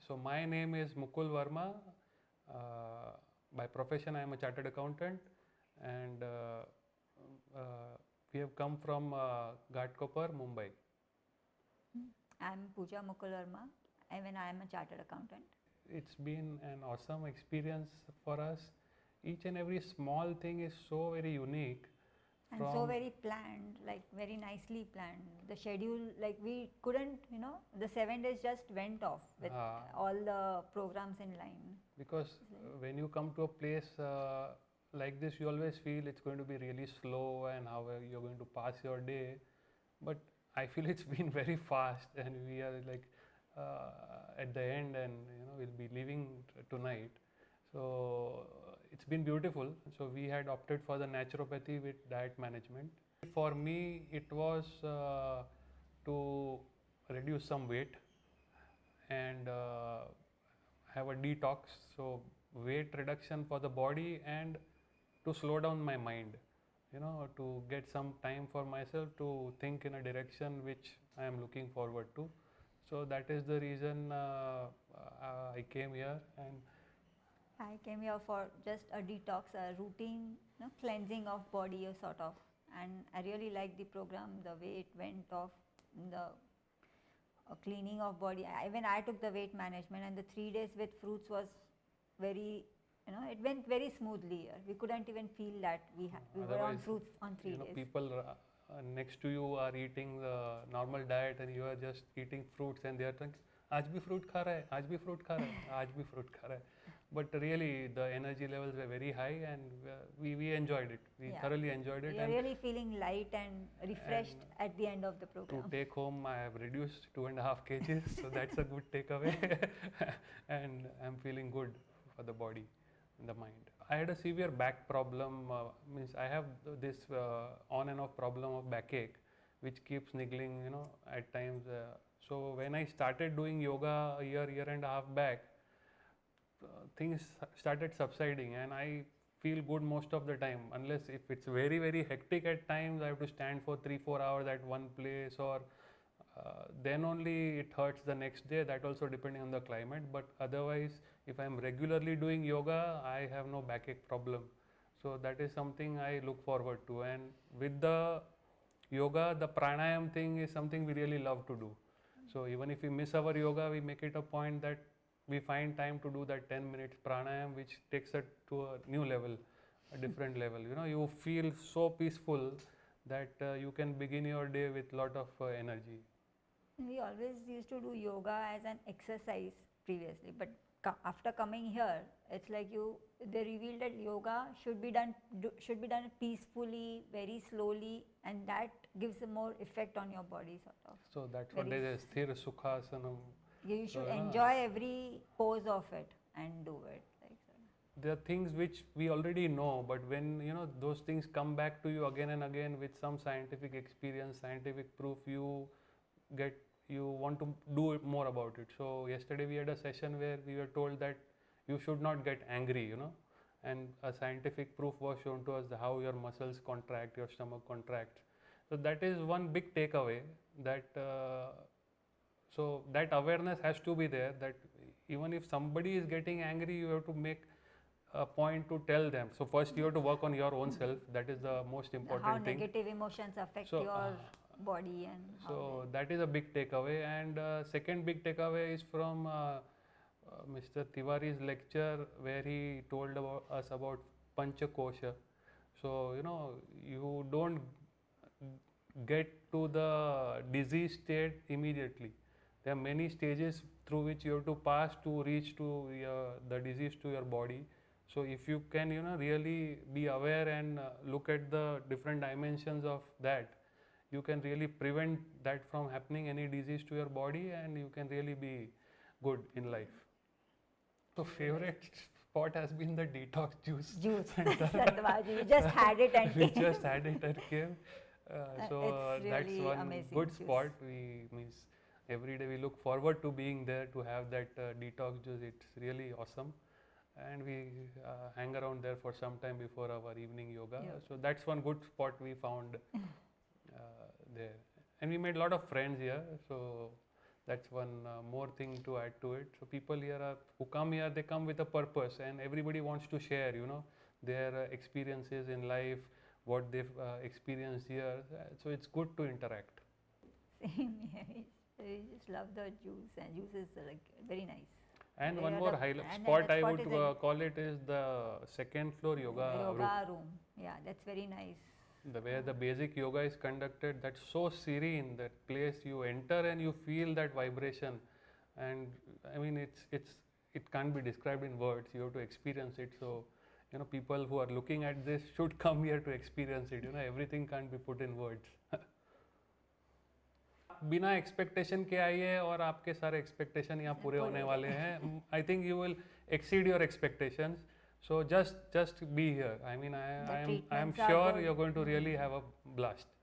So my name is Mukul Verma. By profession, I am a chartered accountant, and we have come from Ghatkopar, Mumbai. I'm Pooja Mukul Verma. I am a chartered accountant. It's been an awesome experience for us. Each and every small thing is so very unique. And so very planned, like very nicely planned. The schedule, like we couldn't, the 7 days just went off with all the programs in line. Because when you come to a place like this, you always feel it's going to be really slow and how you're going to pass your day. But I feel it's been very fast, and we are like at the end, and we'll be leaving tonight. So it's been beautiful. So we had opted for the naturopathy with diet management. For me, it was to reduce some weight and have a detox. So weight reduction for the body and to slow down my mind, to get some time for myself to think in a direction which I am looking forward to. So that is the reason I came here. And I came here for just a detox, a routine cleansing of body sort of, and I really liked the program, the way it went off, the cleaning of body. Even I took the weight management, and the 3 days with fruits was very, it went very smoothly here. We couldn't even feel that we were on fruits on 3 days. People next to you are eating the normal diet, and you are just eating fruits, and they are thinking, आज भी fruit खा रहा है, आज भी fruit खा रहा है, आज भी fruit खा रहा है. But really, the energy levels were very high, and we enjoyed it. We thoroughly enjoyed it. We are really feeling light and refreshed at the end of the program. To take home, I have reduced 2.5 kgs, so that's a good takeaway. And I'm feeling good for the body and the mind. I had a severe back problem. Means I have this on and off problem of backache, which keeps niggling, at times. So when I started doing yoga a year and a half back, things started subsiding, and I feel good most of the time, unless if it's very very hectic at times, I have to stand for 3-4 hours at one place, or then only it hurts the next day, that also depending on the climate. But otherwise, if I'm regularly doing yoga, I have no backache problem. So that is something I look forward to. And with the yoga, the pranayam thing is something we really love to do. So even if we miss our yoga, we make it a point that we find time to do that 10 minutes pranayam, which takes it to a new level, a different level. You feel so peaceful that you can begin your day with a lot of energy. We always used to do yoga as an exercise previously, but after coming here, it's like they revealed that yoga should be done peacefully, very slowly, and that gives a more effect on your body sort of. So that's what it is, Sthir Sukhasanam. You should enjoy every pose of it and do it. There are things which we already know, but when those things come back to you again and again with some scientific experience, scientific proof, you want to do more about it. So yesterday we had a session where we were told that you should not get angry, and a scientific proof was shown to us how your muscles contract, your stomach contracts. So that is one big takeaway, that so that awareness has to be there, that even if somebody is getting angry, you have to make a point to tell them. So first you have to work on your own self. That is the most important thing. How negative emotions affect your body, and so that is a big takeaway. And second big takeaway is from Mr. Tiwari's lecture, where he told us about Panchakosha. So you don't get to the disease state immediately. There are many stages through which you have to pass to reach to the disease to your body. So if you can really be aware and look at the different dimensions of that, you can really prevent that from happening, any disease to your body, and you can really be good in life. So favorite spot has been the detox juice center. We just had it and we just had it and came. So really that's one good juice. spot. Means every day we look forward to being there to have that detox juice. It's really awesome, and we hang around there for some time before our evening yoga. So that's one good spot we found there, and we made a lot of friends here. So That's one more thing to add to it. So people here who come here, they come with a purpose, and everybody wants to share, their experiences in life, what they've experienced here. So it's good to interact. Same here. I just love the juice, and juice is like very nice. And They one are more the- highlight and spot the I spot would is like call it is the second floor yoga room. yoga room. Yeah, that's very nice. The way the basic yoga is conducted, that's so serene. That place, you enter and you feel that vibration, and I mean it can't be described in words. You have to experience it. So people who are looking at this should come here to experience it. Everything can't be put in words. बिना expectation के आइए और आपके सारे expectation यहाँ पूरे होने वाले हैं. I think you will exceed your expectations. So just be here. I mean, I am treatments are sure good. you're going to really have a blast.